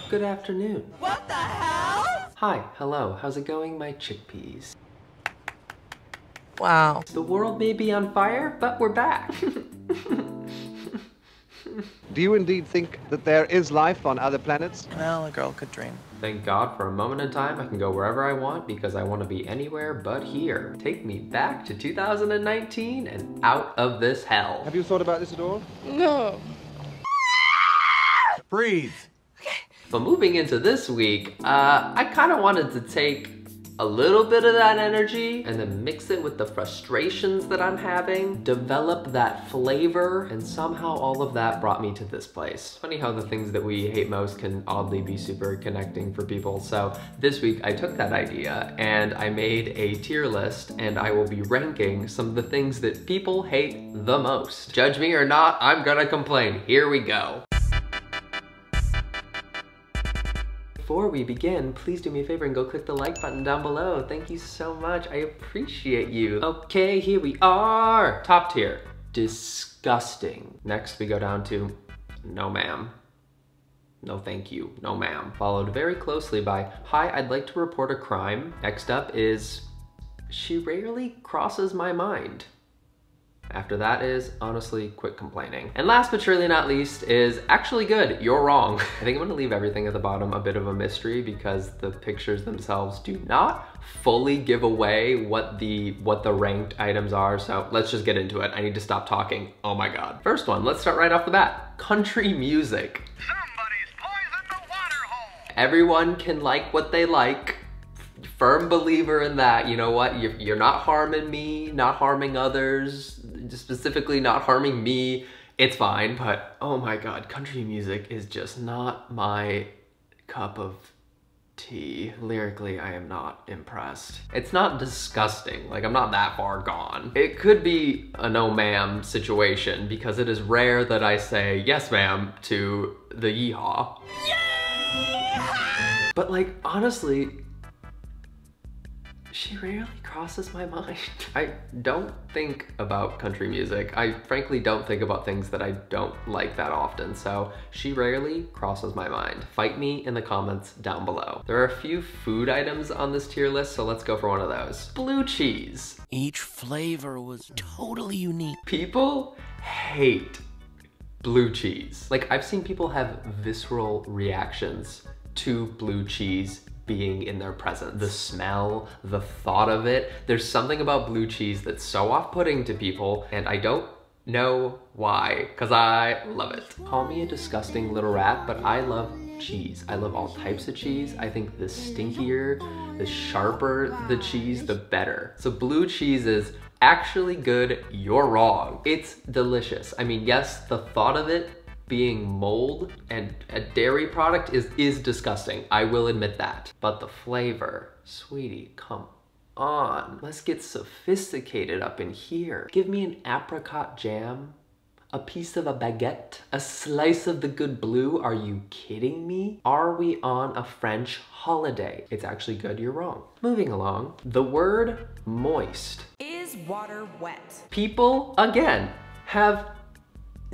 Good afternoon. What the hell? Hi, hello, how's it going, my chickpeas? Wow. The world may be on fire, but we're back. Do you indeed think that there is life on other planets? Well, a girl could dream. Thank God for a moment in time I can go wherever I want because I want to be anywhere but here. Take me back to 2019 and out of this hell. Have you thought about this at all? No. Breathe. But moving into this week, I kind of wanted to take a little bit of that energy and then mix it with the frustrations that I'm having, develop that flavor, and somehow all of that brought me to this place. Funny how the things that we hate most can oddly be super connecting for people. So this week I took that idea and I made a tier list, and I will be ranking some of the things that people hate the most. Judge me or not, I'm gonna complain. Here we go. Before we begin, please do me a favor and go click the like button down below. Thank you so much, I appreciate you. Okay, here we are. Top tier, disgusting. Next we go down to no ma'am. No thank you, no ma'am. Followed very closely by, hi, I'd like to report a crime. Next up is, she rarely crosses my mind. After that is, honestly, quit complaining. And last but surely not least is, actually good, you're wrong. I think I'm gonna leave everything at the bottom a bit of a mystery because the pictures themselves do not fully give away what the ranked items are, so let's just get into it. I need to stop talking, oh my God. First one, let's start right off the bat. Country music. Somebody's poisoned the water hole. Everyone can like what they like. Firm believer in that. You know what? You're not harming me, not harming others, specifically not harming me. It's fine, but oh my God, country music is just not my cup of tea. Lyrically, I am not impressed. It's not disgusting, like I'm not that far gone. It could be a no ma'am situation because it is rare that I say yes ma'am to the yeehaw. Yeah! But like, honestly, she rarely crosses my mind. I don't think about country music. I frankly don't think about things that I don't like that often, so she rarely crosses my mind. Fight me in the comments down below. There are a few food items on this tier list, so let's go for one of those. Blue cheese. Each flavor was totally unique. People hate blue cheese. Like, I've seen people have visceral reactions to blue cheese being in their presence. The smell, the thought of it. There's something about blue cheese that's so off-putting to people, and I don't know why, because I love it. Call me a disgusting little rat, but I love cheese. I love all types of cheese. I think the stinkier, the sharper the cheese, the better. So blue cheese is actually good, you're wrong. It's delicious. I mean, yes, the thought of it being mold and a dairy product is disgusting. I will admit that. But the flavor, sweetie, come on. Let's get sophisticated up in here. Give me an apricot jam, a piece of a baguette, a slice of the good blue. Are you kidding me? Are we on a French holiday? It's actually good, you're wrong. Moving along, the word moist. Is water wet? People, again, have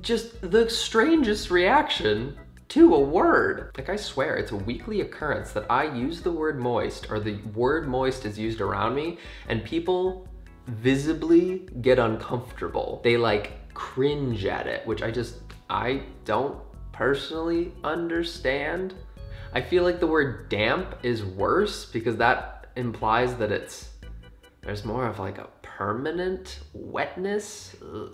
just the strangest reaction to a word. Like, I swear, it's a weekly occurrence that I use the word moist, or the word moist is used around me, and people visibly get uncomfortable. They like cringe at it, which I don't personally understand. I feel like the word damp is worse because that implies that there's more of like a permanent wetness. Ugh,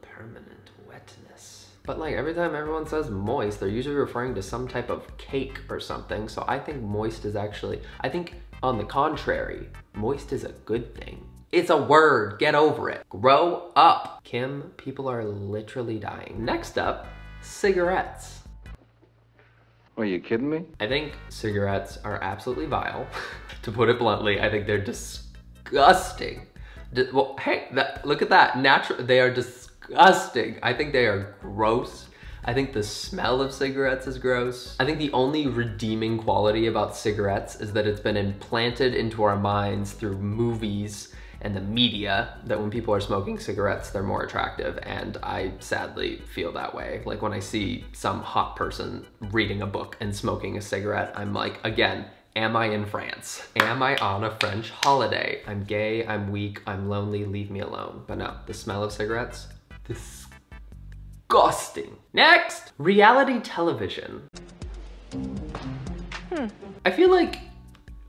permanent wetness. But like every time everyone says moist, they're usually referring to some type of cake or something. So I think moist is actually, I think on the contrary, moist is a good thing. It's a word, get over it. Grow up. Kim, people are literally dying. Next up, cigarettes. Are you kidding me? I think cigarettes are absolutely vile. To put it bluntly, I think they're disgusting. Well, hey, look at that. They are disgusting. I think they are gross. I think the smell of cigarettes is gross. I think the only redeeming quality about cigarettes is that it's been implanted into our minds through movies and the media that when people are smoking cigarettes, they're more attractive. And I sadly feel that way. Like when I see some hot person reading a book and smoking a cigarette, I'm like, again, am I in France? Am I on a French holiday? I'm gay, I'm weak, I'm lonely, leave me alone. But no, the smell of cigarettes, disgusting. Next, reality television. I feel like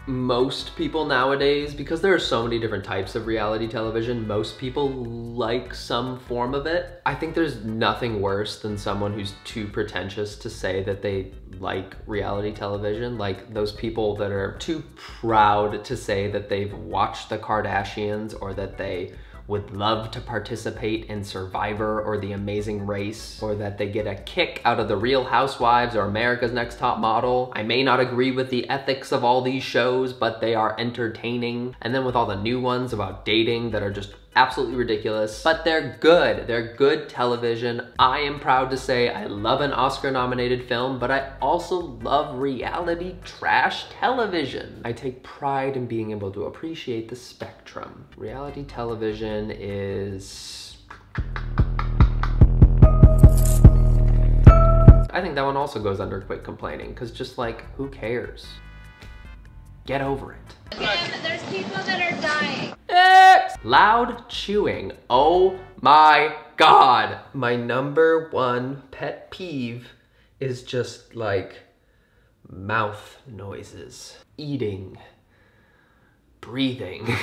most people nowadays, because there are so many different types of reality television, most people like some form of it. I think there's nothing worse than someone who's too pretentious to say that they like reality television. Like those people that are too proud to say that they've watched the Kardashians or that they would love to participate in Survivor or The Amazing Race, or that they get a kick out of The Real Housewives or America's Next Top Model. I may not agree with the ethics of all these shows, but they are entertaining. And then with all the new ones about dating that are just absolutely ridiculous, but they're good. They're good television. I am proud to say I love an Oscar-nominated film, but I also love reality trash television. I take pride in being able to appreciate the spectrum. Reality television is... I think that one also goes under quit complaining, because just like, who cares? Get over it. There's people that are dying. Next! Loud chewing. Oh my God. My #1 pet peeve is just like mouth noises, eating, breathing.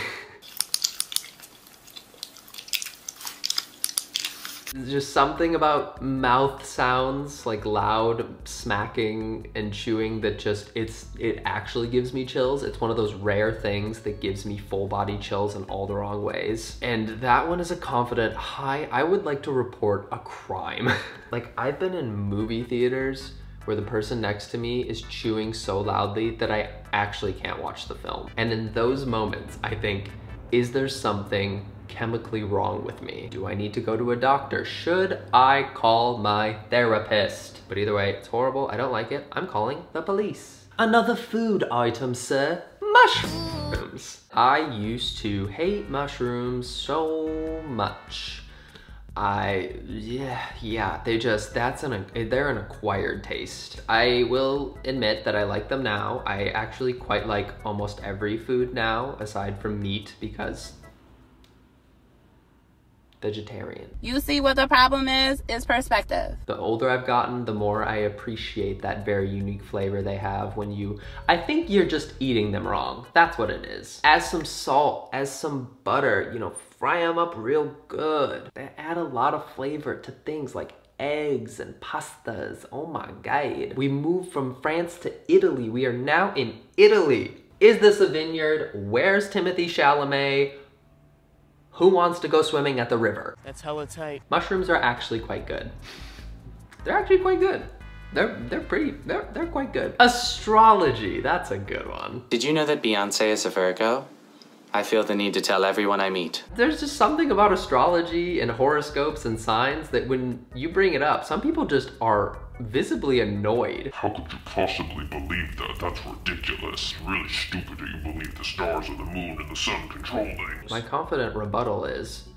There's just something about mouth sounds, like loud smacking and chewing, that just, it actually gives me chills. It's one of those rare things that gives me full body chills in all the wrong ways. And that one is a confident, hi, I would like to report a crime. Like I've been in movie theaters where the person next to me is chewing so loudly that I actually can't watch the film. And in those moments, I think, is there something chemically wrong with me? Do I need to go to a doctor? Should I call my therapist? But either way, it's horrible. I don't like it. I'm calling the police. Another food item, sir. Mushrooms. I used to hate mushrooms so much. Yeah, they're an acquired taste. I will admit that I like them now. I actually quite like almost every food now, aside from meat, because vegetarian. You see what the problem is? It's perspective. The older I've gotten, the more I appreciate that very unique flavor they have when I think you're just eating them wrong. That's what it is. Add some salt, add some butter, you know, fry them up real good. They add a lot of flavor to things like eggs and pastas. Oh my God. We moved from France to Italy. We are now in Italy. Is this a vineyard? Where's Timothy Chalamet? Who wants to go swimming at the river? That's hella tight. Mushrooms are actually quite good. They're actually quite good. They're quite good. Astrology, that's a good one. Did you know that Beyonce is a Virgo? I feel the need to tell everyone I meet. There's just something about astrology and horoscopes and signs that when you bring it up, some people just are visibly annoyed. How could you possibly believe that? That's ridiculous. It's really stupid that you believe the stars and the moon and the sun control things. My confident rebuttal is,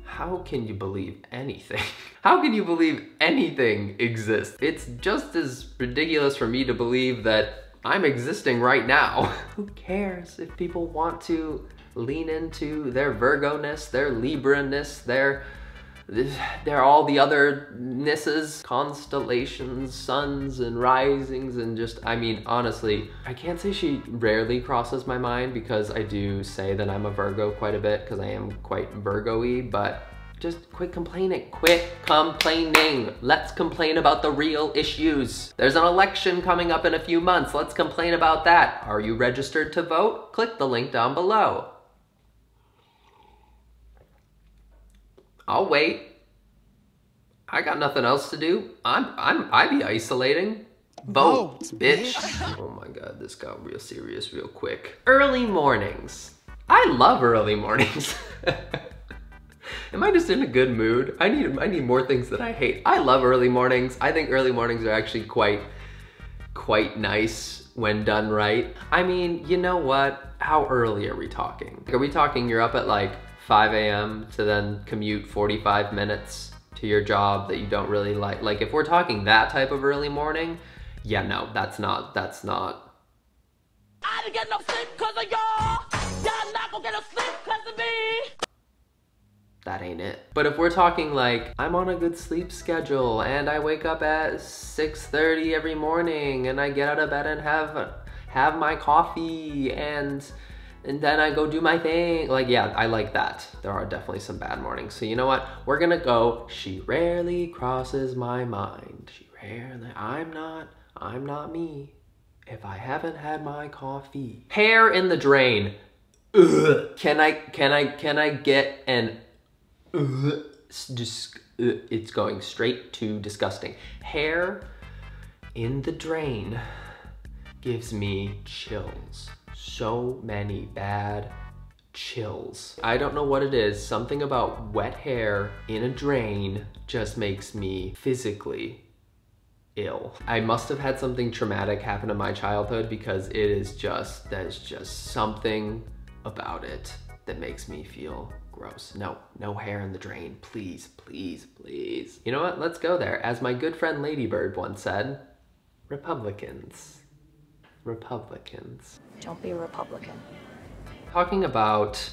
how can you believe anything? How can you believe anything exists? It's just as ridiculous for me to believe that I'm existing right now. Who cares if people want to lean into their Virgo-ness, their Libra-ness, their all the other nisses, constellations, suns and risings, and just, I mean, honestly, I can't say she rarely crosses my mind, because I do say that I'm a Virgo quite a bit, because I am quite Virgo-y, but just quit complaining. Quit complaining. Let's complain about the real issues. There's an election coming up in a few months. Let's complain about that. Are you registered to vote? Click the link down below. I'll wait. I got nothing else to do. I be isolating. Vote, bitch. Oh my God, this got real serious real quick. Early mornings. I love early mornings. Am I just in a good mood? I need more things that I hate. I love early mornings. I think early mornings are actually quite nice when done right. I mean, you know what? How early are we talking? Are we talking you're up at like 5 a.m. to then commute 45 minutes to your job that you don't really like. Like if we're talking that type of early morning, yeah, no, that's not. I didn't get no sleep cause of y'all. Y'all not gonna get no sleep cause of me. That ain't it. But if we're talking like, I'm on a good sleep schedule and I wake up at 6:30 every morning and I get out of bed and have my coffee and then I go do my thing. Like, yeah, I like that. There are definitely some bad mornings. So you know what? We're gonna go, she rarely crosses my mind. She rarely, I'm not me if I haven't had my coffee. Hair in the drain. Ugh. Can I get an it's going straight to disgusting. Hair in the drain gives me chills. So many bad chills. I don't know what it is. Something about wet hair in a drain just makes me physically ill. I must have had something traumatic happen in my childhood because there's just something about it that makes me feel gross. No hair in the drain, please, please, please. You know what, let's go there. As my good friend Ladybird once said, Republicans. Don't be a Republican. Talking about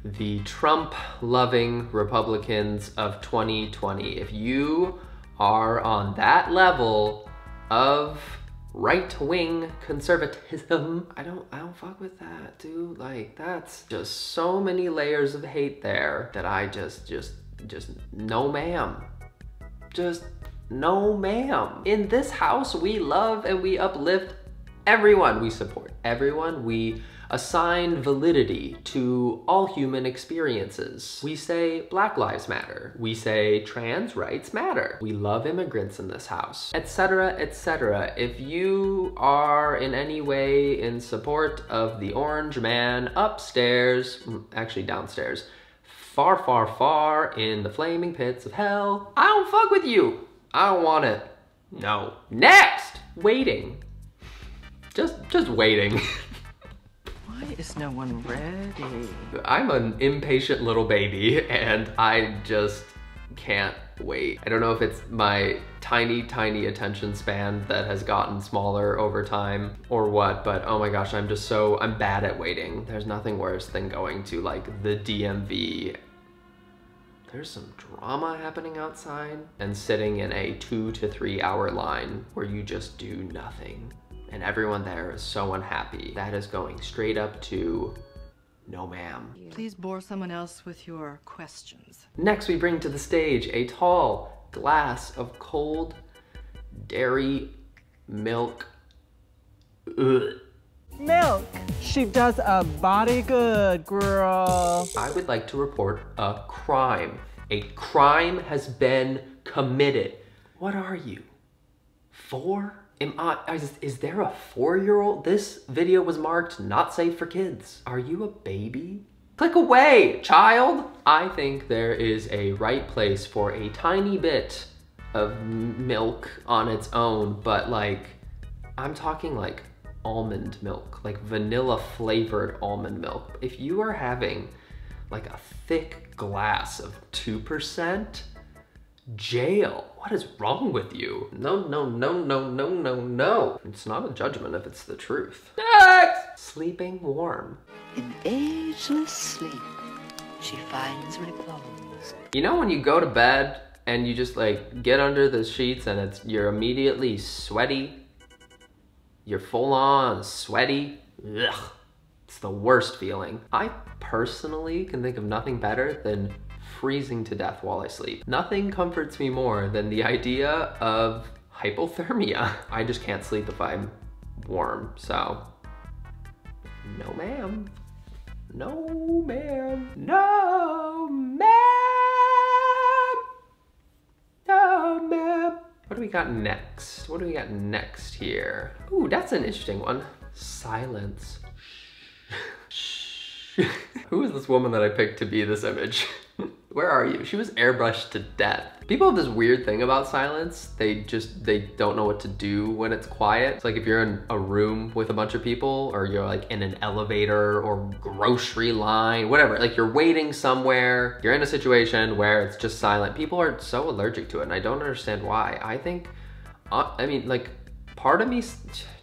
the Trump-loving Republicans of 2020. If you are on that level of right-wing conservatism, I don't fuck with that, dude. Like, that's just so many layers of hate there that I just no ma'am. Just no ma'am. In this house, we love and we uplift everyone. We support everyone. We assign validity to all human experiences. We say Black Lives Matter. We say trans rights matter. We love immigrants in this house, etc., etc. If you are in any way in support of the orange man upstairs, actually downstairs, far, far, far in the flaming pits of hell, I don't fuck with you. I don't want it. No. Next! Waiting. Just waiting. Why is no one ready? I'm an impatient little baby and I just can't wait. I don't know if it's my tiny attention span that has gotten smaller over time or what, but oh my gosh, I'm bad at waiting. There's nothing worse than going to like the DMV. There's some drama happening outside and sitting in a 2 to 3 hour line where you just do nothing. And everyone there is so unhappy. That is going straight up to no ma'am. Please bore someone else with your questions. Next, we bring to the stage a tall glass of cold dairy milk. Ugh. Milk. She does a body good, girl. I would like to report a crime. A crime has been committed. What are you? 4? Is there a 4-year-old? This video was marked not safe for kids. Are you a baby? Click away, child. I think there is a right place for a tiny bit of milk on its own, but like, I'm talking like almond milk, like vanilla flavored almond milk. If you are having like a thick glass of 2%, jail. What is wrong with you? No. It's not a judgment if it's the truth. Next! Sleeping warm. In ageless sleep, she finds repose. You know when you go to bed and you just like get under the sheets and you're immediately sweaty? You're full on sweaty? Ugh. It's the worst feeling. I personally can think of nothing better than freezing to death while I sleep. Nothing comforts me more than the idea of hypothermia. I just can't sleep if I'm warm, so no ma'am. No ma'am. No ma'am. No ma'am. What do we got next? What do we got next here? Ooh, that's an interesting one. Silence. Shh. Who is this woman that I picked to be this image? Where are you? She was airbrushed to death. People have this weird thing about silence. They don't know what to do when it's quiet. It's like if you're in a room with a bunch of people, or you're like in an elevator or grocery line, whatever. Like you're waiting somewhere, you're in a situation where it's just silent. People are so allergic to it, and I don't understand why. I think, I mean, like, part of me,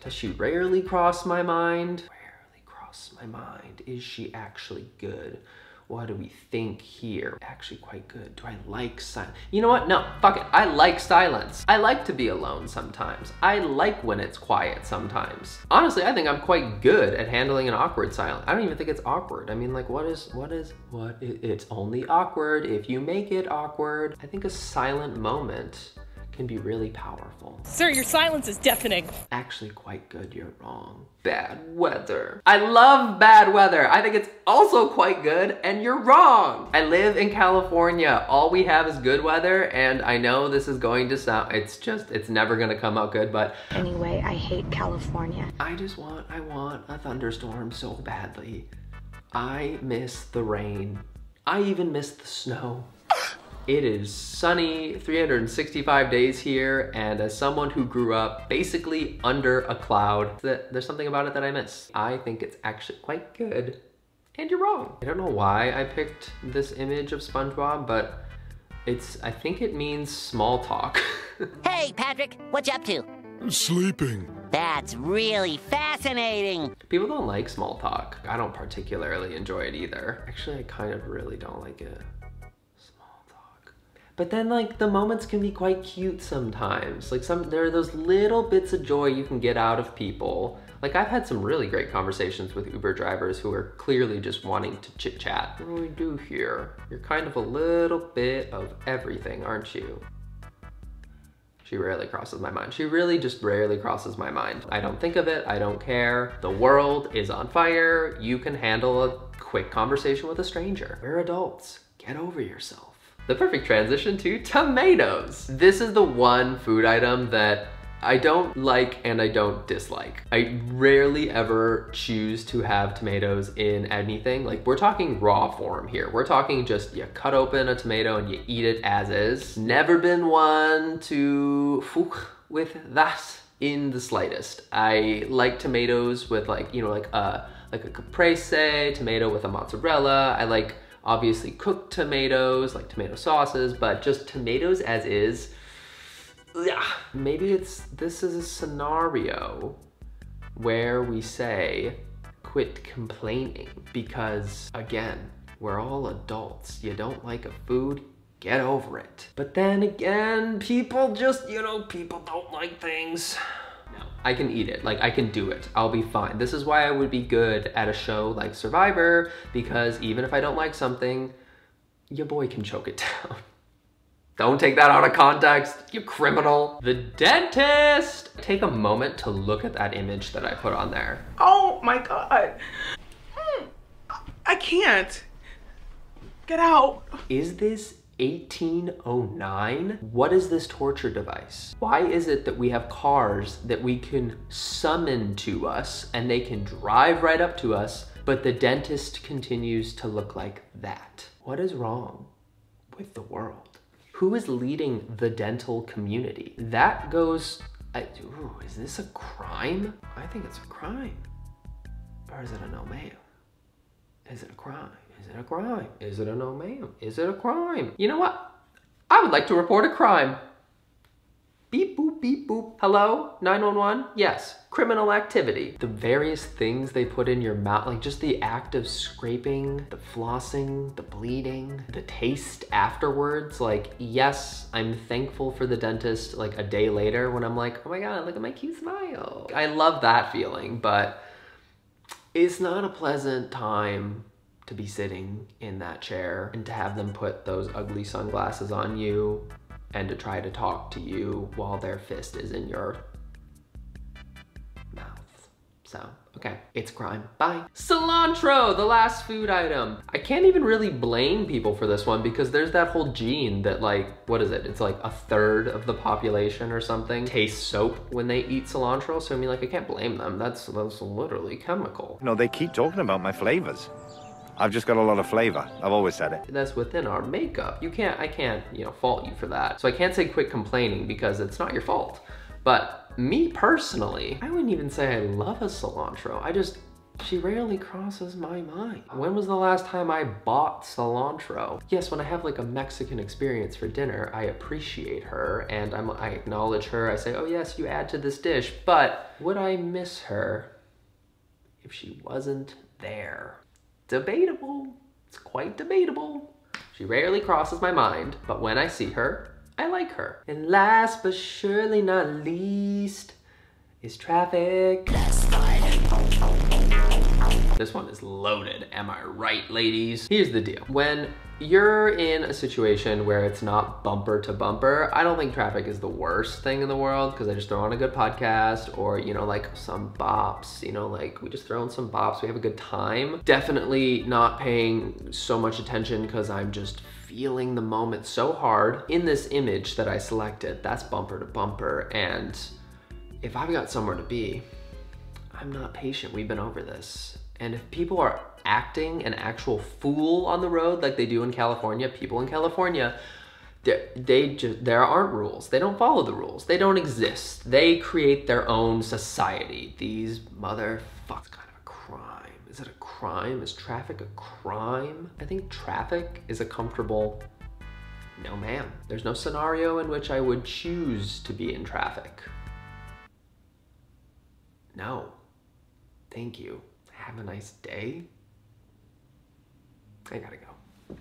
does she rarely cross my mind? Rarely cross my mind. Is she actually good? What do we think here? Actually quite good. Do I like silence? You know what? No, fuck it. I like silence. I like to be alone sometimes. I like when it's quiet sometimes. Honestly, I think I'm quite good at handling an awkward silence. I don't even think it's awkward. I mean, like, it's only awkward if you make it awkward. I think a silent moment can be really powerful. Sir, your silence is deafening. Actually quite good, you're wrong. Bad weather. I love bad weather. I think it's also quite good, and you're wrong. I live in California. All we have is good weather, and I know this is going to sound, it's never gonna come out good, but anyway, I hate California. I want a thunderstorm so badly. I miss the rain. I even miss the snow. It is sunny 365 days here, and as someone who grew up basically under a cloud, there's something about it that I miss. I think it's actually quite good, and you're wrong. I don't know why I picked this image of SpongeBob, but I think it means small talk. Hey, Patrick, what you up to? Sleeping. That's really fascinating. People don't like small talk. I don't particularly enjoy it either. Actually, I kind of really don't like it. But then, like, the moments can be quite cute sometimes. Like, there are those little bits of joy you can get out of people. Like, I've had some really great conversations with Uber drivers who are clearly just wanting to chit chat. What do we do here? You're kind of a little bit of everything, aren't you? She rarely crosses my mind. She really just rarely crosses my mind. I don't think of it, I don't care. The world is on fire. You can handle a quick conversation with a stranger. We're adults. Get over yourself. The perfect transition to tomatoes. This is the one food item that I don't like and I don't dislike. I rarely ever choose to have tomatoes in anything. Like, we're talking raw form here. We're talking just you cut open a tomato and you eat it as is. Never been one to fuck with that in the slightest. I like tomatoes with, like, you know, like a caprese tomato with a mozzarella. I like obviously cooked tomatoes, like tomato sauces, but just tomatoes as is, yeah. Maybe this is a scenario where we say, quit complaining, because again, we're all adults. You don't like a food, get over it. But then again, people just, you know, people don't like things. I can eat it, like I can do it, I'll be fine. This is why I would be good at a show like Survivor, because even if I don't like something, your boy can choke it down. Don't take that out of context, you criminal. The dentist! Take a moment to look at that image that I put on there. Oh my God. I can't. Get out. Is this 1809? What is this torture device? Why is it that we have cars that we can summon to us and they can drive right up to us, but the dentist continues to look like that? What is wrong with the world? Who is leading the dental community? That goes, ooh, is this a crime? I think it's a crime. Or is it a no ma'am? Is it a crime? Is it a crime? Is it a no ma'am? Is it a crime? You know what? I would like to report a crime. Beep boop, beep boop. Hello? 911? Yes. Criminal activity. The various things they put in your mouth, like just the act of scraping, the flossing, the bleeding, the taste afterwards. Like, yes, I'm thankful for the dentist like a day later when I'm like, oh my God, look at my cute smile. I love that feeling, but it's not a pleasant time to be sitting in that chair and to have them put those ugly sunglasses on you and to try to talk to you while their fist is in your mouth. So, okay, it's crime. Bye. Cilantro, the last food item. I can't even really blame people for this one because there's that whole gene that, like, what is it? It's like 1/3 of the population or something taste soap when they eat cilantro. So I mean, like, I can't blame them. That's literally chemical. No, they keep talking about my flavors. I've just got a lot of flavor. I've always said it. That's within our makeup. I can't, you know, fault you for that. So I can't say quit complaining because it's not your fault. But me personally, I wouldn't even say I love a cilantro. She rarely crosses my mind. When was the last time I bought cilantro? Yes, when I have like a Mexican experience for dinner, I appreciate her and I acknowledge her. I say, oh yes, you add to this dish, but would I miss her if she wasn't there? Debatable. It's quite debatable. She rarely crosses my mind, but when I see her, I like her. And last but surely not least is traffic. This one is loaded, am I right, ladies? Here's the deal. When you're in a situation where it's not bumper to bumper, I don't think traffic is the worst thing in the world because I just throw on a good podcast or, you know, like some bops, you know, like we just throw in some bops, we have a good time. Definitely not paying so much attention because I'm just feeling the moment so hard. In this image that I selected, that's bumper to bumper, and if I've got somewhere to be, I'm not patient. We've been over this. And if people are acting an actual fool on the road like they do in California, people in California, there aren't rules. They don't follow the rules. They don't exist. They create their own society. These motherfuckers. Kind of a crime. Is it a crime? Is traffic a crime? I think traffic is a comfortable no ma'am. There's no scenario in which I would choose to be in traffic. No. Thank you. Have a nice day. I gotta go.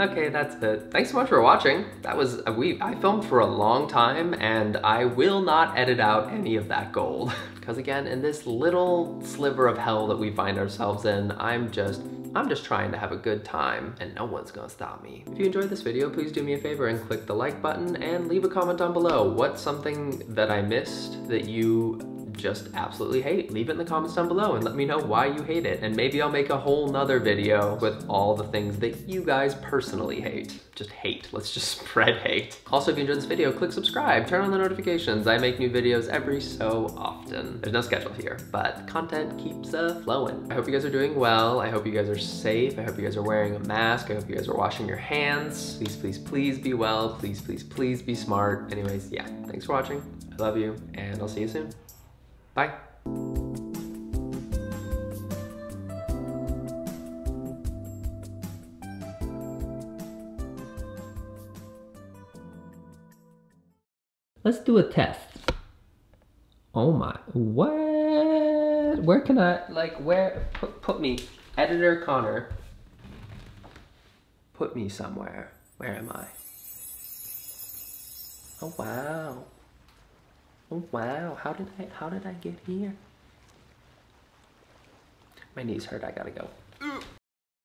Okay, that's it. Thanks so much for watching. That was I filmed for a long time and I will not edit out any of that gold. Because again, in this little sliver of hell that we find ourselves in, I'm just trying to have a good time and no one's gonna stop me. If you enjoyed this video, please do me a favor and click the like button and leave a comment down below. What's something that I missed that you just absolutely hate? Leave it in the comments down below and let me know why you hate it. And maybe I'll make a whole nother video with all the things that you guys personally hate. Just hate. Let's just spread hate. Also, if you enjoyed this video, click subscribe, turn on the notifications. I make new videos every so often. There's no schedule here, but content keeps flowing. I hope you guys are doing well. I hope you guys are safe. I hope you guys are wearing a mask. I hope you guys are washing your hands. Please, please, please be well. Please, please, please be smart. Anyways, yeah, thanks for watching. I love you, and I'll see you soon. Bye. Let's do a test. Oh my, what? Where can I, like, where, put me, editor Connor, put me somewhere. Where am I? Oh wow. Oh wow, how did I get here? My knees hurt, I gotta go.